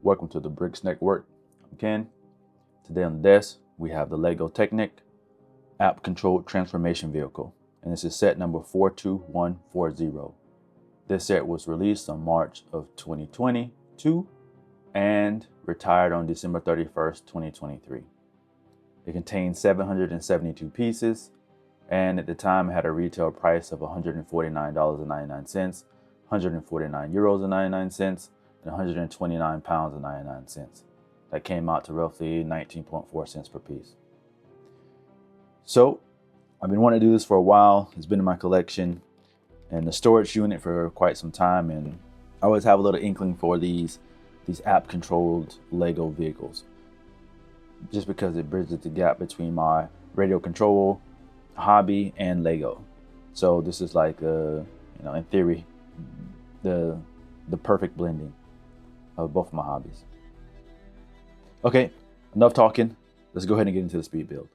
Welcome to the Bricks Network. I'm Ken. Today on the desk, we have the LEGO Technic app-controlled transformation vehicle, and this is set number 42140. This set was released on March of 2022 and retired on December 31st, 2023. It contains 772 pieces, and at the time it had a retail price of $149.99, 149 euros and 99 cents, and 129 pounds and 99 cents. That came out to roughly 19.4 cents per piece. So I've been wanting to do this for a while. It's been in my collection and the storage unit for quite some time, and I always have a little inkling for these app controlled Lego vehicles, just because it bridges the gap between my radio control hobby and Lego. So this is like in theory, the perfect blending of both of my hobbies. Okay, enough talking. Let's go ahead and get into the speed build.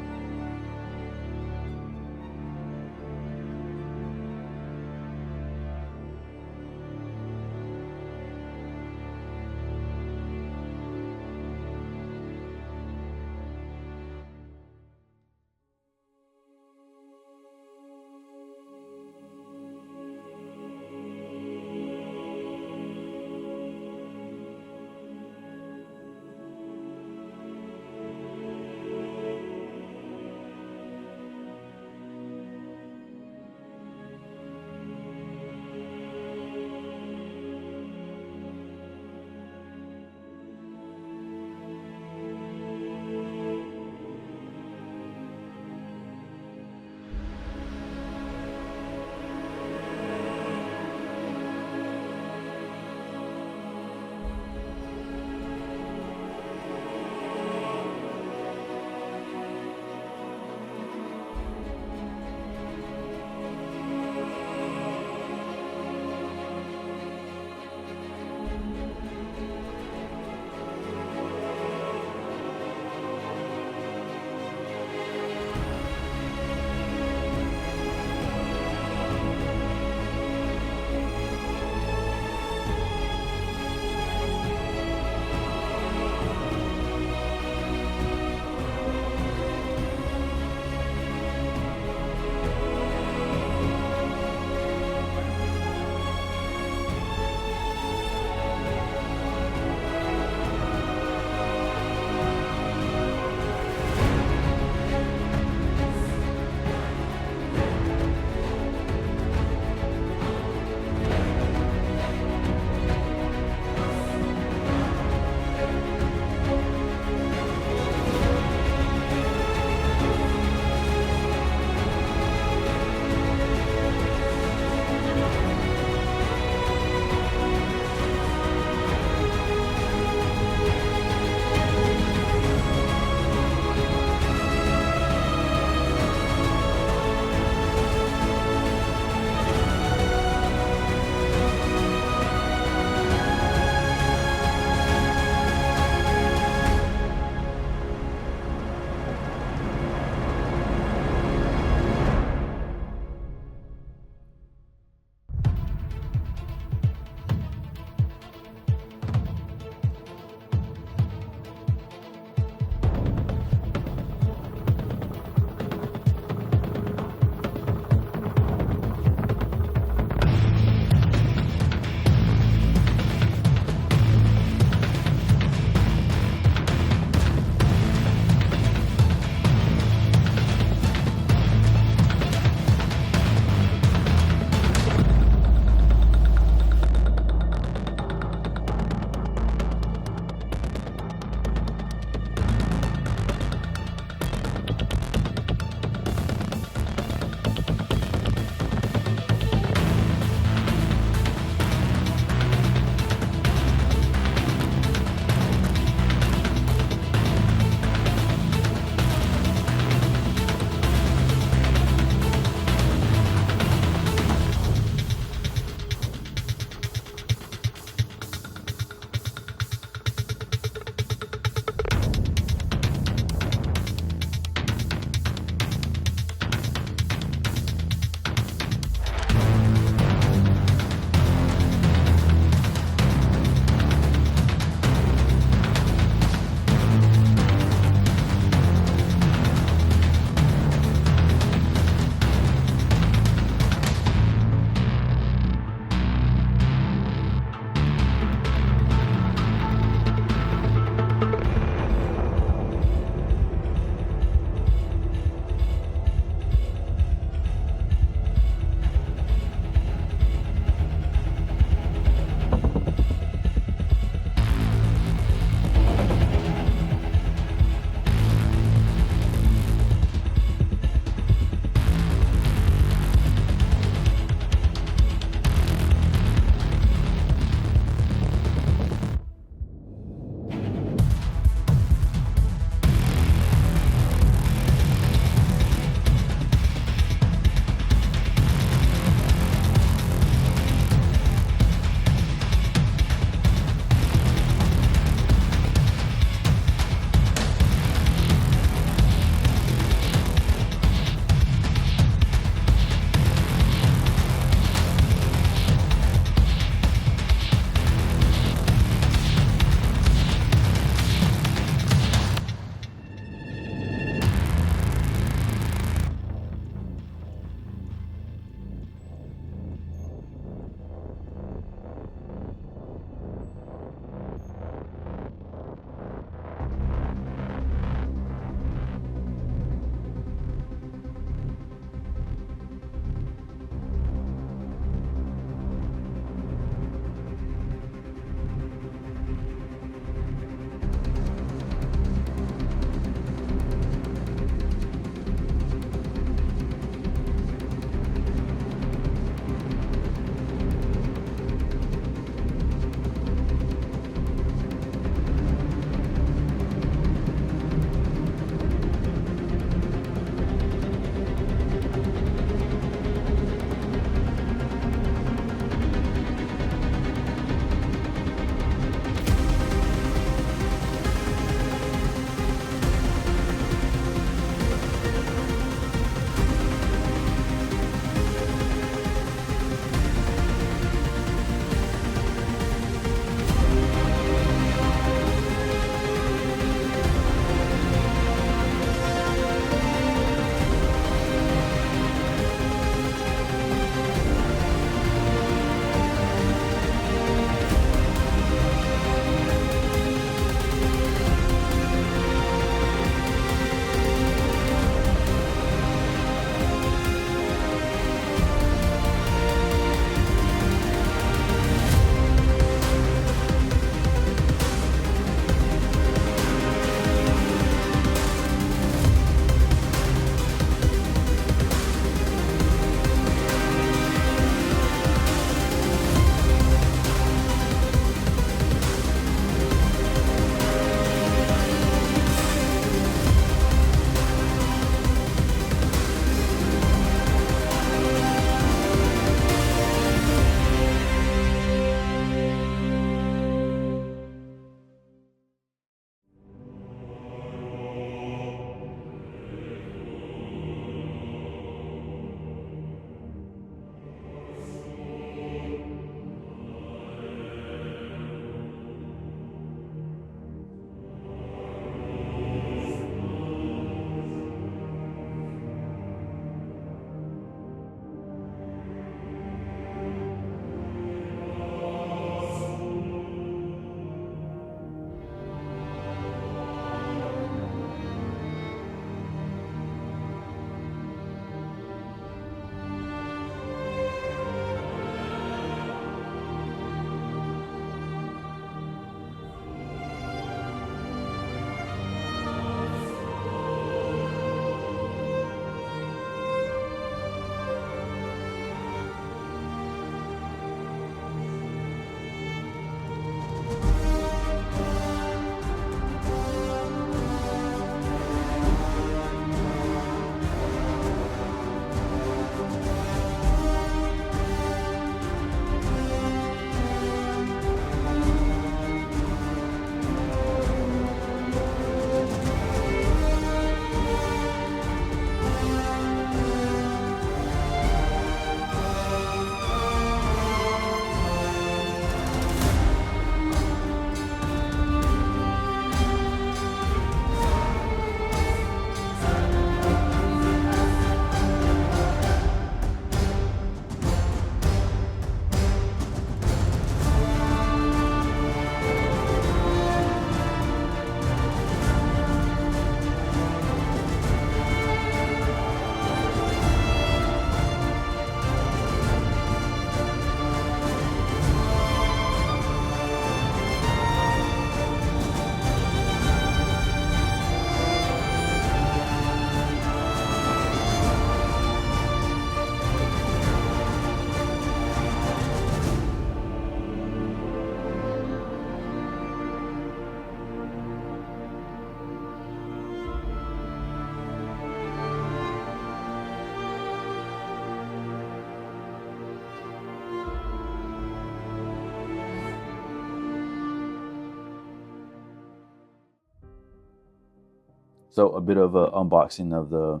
So a bit of an unboxing of the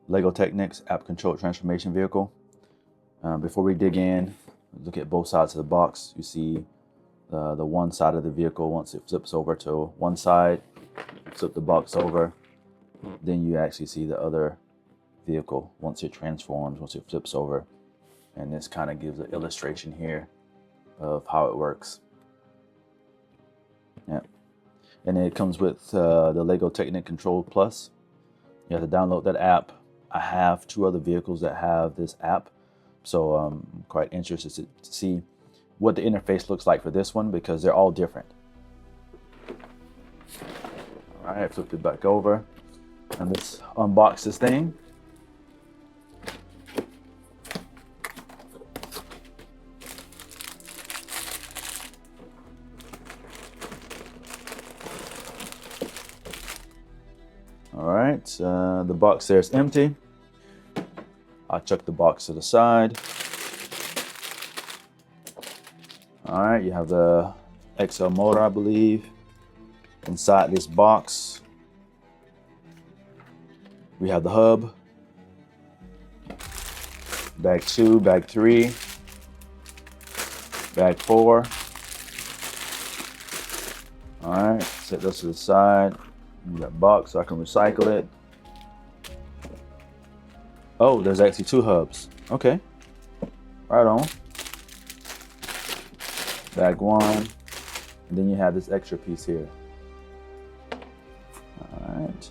LEGO Technic's app controlled transformation vehicle. Before we dig in, look at both sides of the box. You see the one side of the vehicle. Once it flips over to one side, flip the box over, then you actually see the other vehicle once it transforms, once it flips over. And this kind of gives an illustration here of how it works. Yeah. And it comes with the LEGO Technic Control Plus. You have to download that app. I have 2 other vehicles that have this app, so I'm quite interested to see what the interface looks like for this one, because they're all different. All right, I flipped it back over, and let's unbox this thing. All right, the box there is empty. I'll chuck the box to the side. All right, you have the XL motor, I believe, inside this box. We have the hub, bag 2, bag 3, bag 4. All right, set this to the side. That box so I can recycle it. Oh, there's actually 2 hubs. Okay, right on. Bag 1, and then you have this extra piece here. All right,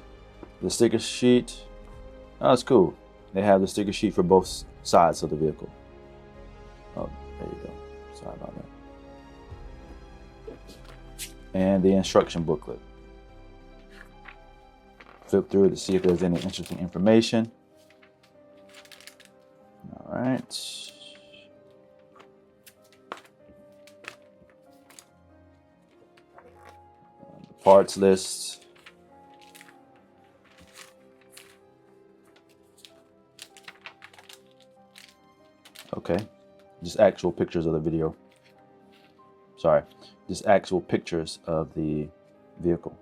the sticker sheet. Oh, that's cool. They have the sticker sheet for both sides of the vehicle. Oh, there you go. Sorry about that. And the instruction booklet. Flip through to see if there's any interesting information. All right. The parts list. Okay, just actual pictures of the video. Sorry, just actual pictures of the vehicle.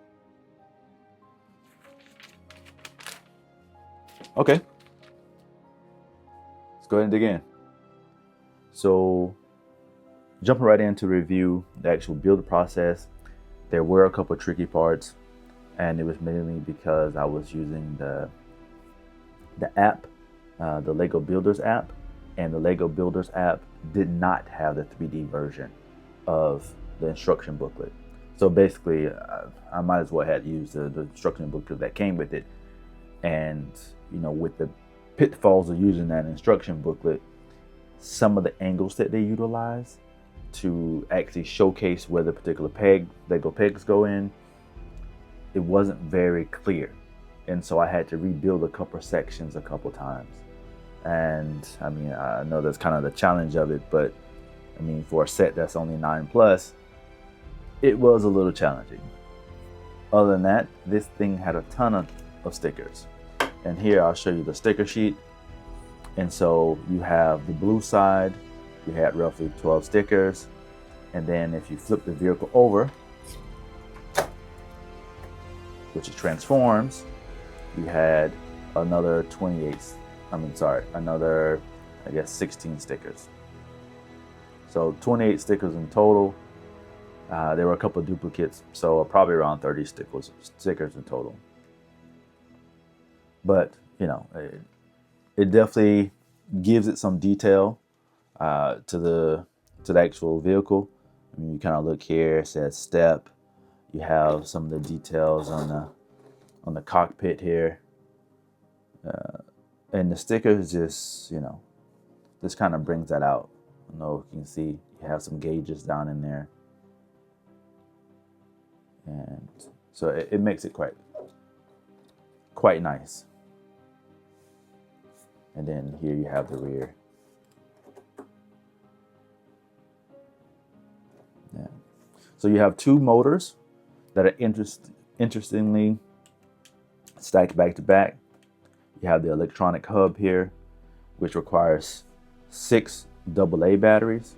Okay, let's go ahead and dig in. So, jumping right into review the actual build process, there were a couple of tricky parts, and it was mainly because I was using the app, the LEGO Builders app, and the LEGO Builders app did not have the 3D version of the instruction booklet. So basically, I might as well have used the instruction booklet that came with it. And you know, with the pitfalls of using that instruction booklet, some of the angles that they utilize to actually showcase where the particular LEGO pegs go in, it wasn't very clear. And so I had to rebuild a couple sections a couple times. And I mean, I know that's kind of the challenge of it, but I mean, for a set that's only 9+, it was a little challenging. Other than that, this thing had a ton of stickers. And here I'll show you the sticker sheet. And so you have the blue side, you had roughly 12 stickers. And then if you flip the vehicle over, which it transforms, you had another another, I guess, 16 stickers. So 28 stickers in total. There were a couple of duplicates, so probably around 30 stickers in total. But you know, it definitely gives it some detail to the actual vehicle. I mean, you kind of look here. It says step. You have some of the details on the cockpit here, and the stickers just, you know, this kind of brings that out. I don't know if you can see. You have some gauges down in there, and so it makes it quite nice. And then here you have the rear. Yeah. So you have 2 motors that are interestingly stacked back to back. You have the electronic hub here, which requires 6 AA batteries.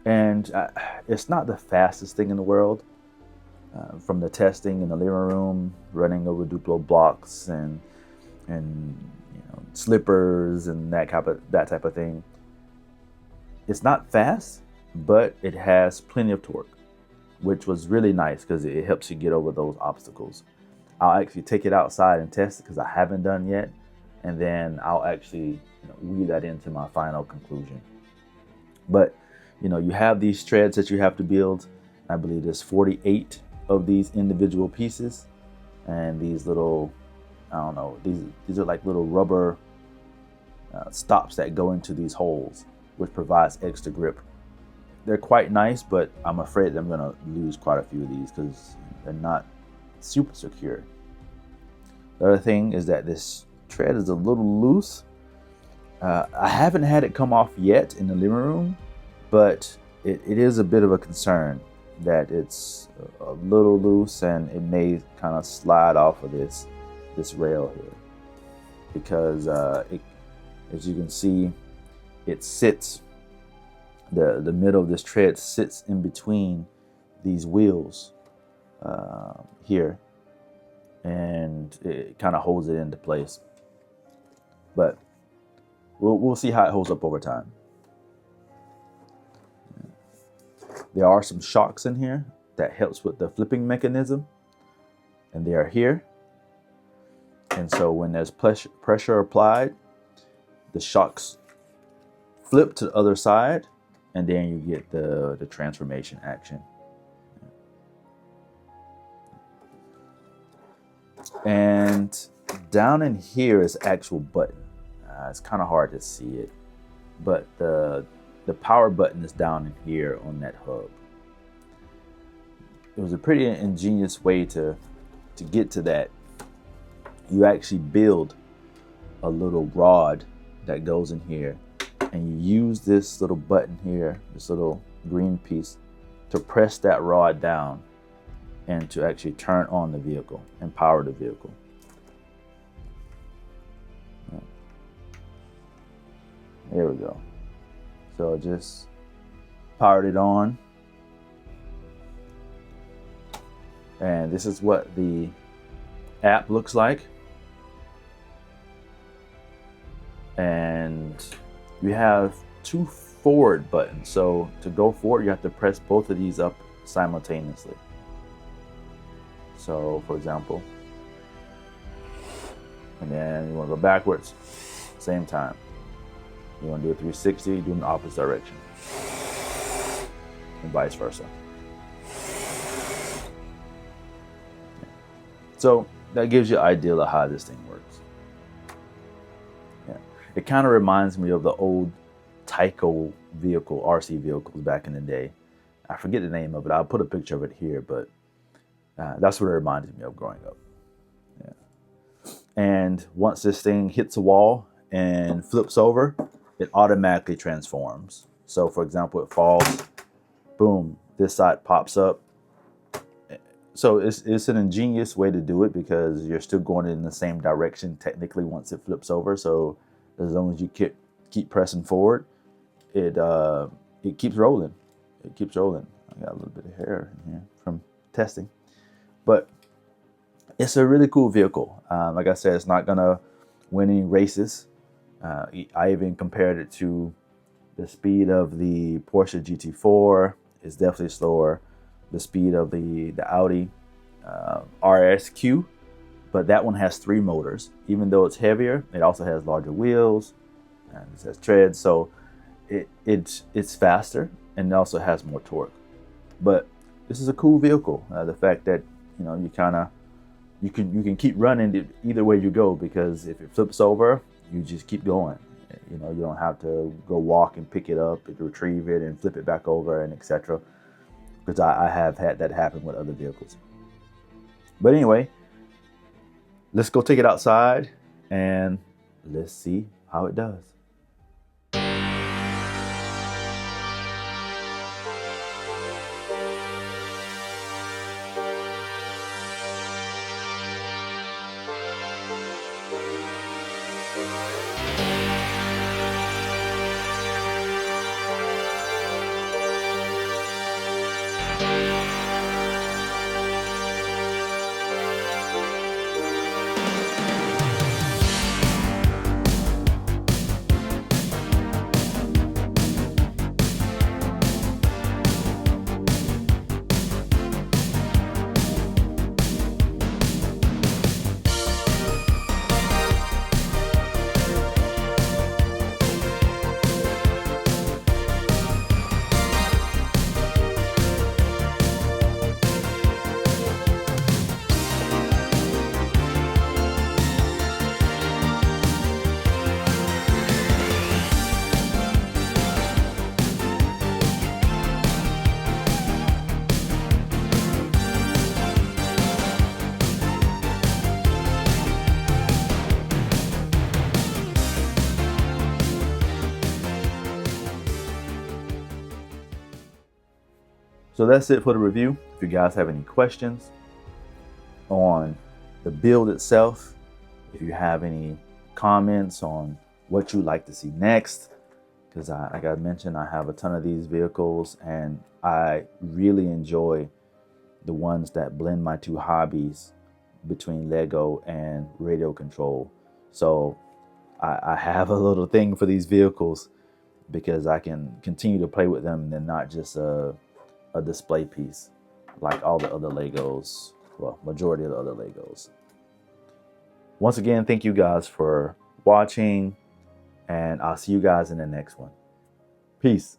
And it's not the fastest thing in the world, from the testing in the living room, running over Duplo blocks and slippers and that type of thing. It's not fast, but it has plenty of torque, which was really nice because it helps you get over those obstacles. I'll actually take it outside and test it because I haven't done yet, and then I'll actually weave that into my final conclusion. But you have these treads that you have to build. I believe there's 48 of these individual pieces, and these little, I don't know, these are like little rubber stops that go into these holes, which provides extra grip. They're quite nice, but I'm afraid I'm gonna lose quite a few of these because they're not super secure. The other thing is that this tread is a little loose. I haven't had it come off yet in the living room, but it is a bit of a concern that it's a little loose and it may kind of slide off of this rail here, because as you can see, it sits, the middle of this tread sits in between these wheels here, and it kind of holds it into place. But we'll see how it holds up over time. There are some shocks in here that helps with the flipping mechanism, and they are here. And so when there's pressure applied, the shocks flip to the other side, and then you get the transformation action. And down in here is actual button. It's kind of hard to see it, but the power button is down in here on that hub. It was a pretty ingenious way to get to that. You actually build a little rod that goes in here, and you use this little button here, this little green piece, to press that rod down and to actually turn on the vehicle and power the vehicle. There we go. So just powered it on. And this is what the app looks like. And you have two forward buttons. So to go forward, you have to press both of these up simultaneously. So for example, and then you want to go backwards, same time. You want to do a 360, do in the opposite direction, and vice versa. So that gives you an idea of how this thing works. Yeah. It kind of reminds me of the old Tyco vehicle, RC vehicles back in the day. I forget the name of it. I'll put a picture of it here, but that's what it reminded me of growing up. Yeah. And once this thing hits a wall and flips over, it automatically transforms. So for example, it falls, boom, this side pops up. So it's an ingenious way to do it because you're still going in the same direction technically once it flips over. So as long as you keep pressing forward, it keeps rolling. It keeps rolling. I got a little bit of hair in here from testing, but it's a really cool vehicle. Like I said, it's not gonna win any races. I even compared it to the speed of the Porsche GT4. It's definitely slower. The speed of the Audi RSQ, but that one has 3 motors. Even though it's heavier, it also has larger wheels and it has treads, so it's faster and it also has more torque. But this is a cool vehicle. The fact that you can keep running either way you go, because if it flips over, you just keep going. You don't have to go walk and pick it up and retrieve it and flip it back over and etc. Because I have had that happen with other vehicles. But anyway, let's go take it outside and let's see how it does. So that's it for the review. If you guys have any questions on the build itself, if you have any comments on what you'd like to see next, because like I mentioned, I have a ton of these vehicles and I really enjoy the ones that blend my two hobbies between Lego and radio control. So I have a little thing for these vehicles because I can continue to play with them and not just a display piece like all the other Legos, well, majority of the other Legos. Once again, thank you guys for watching, and I'll see you guys in the next one. Peace.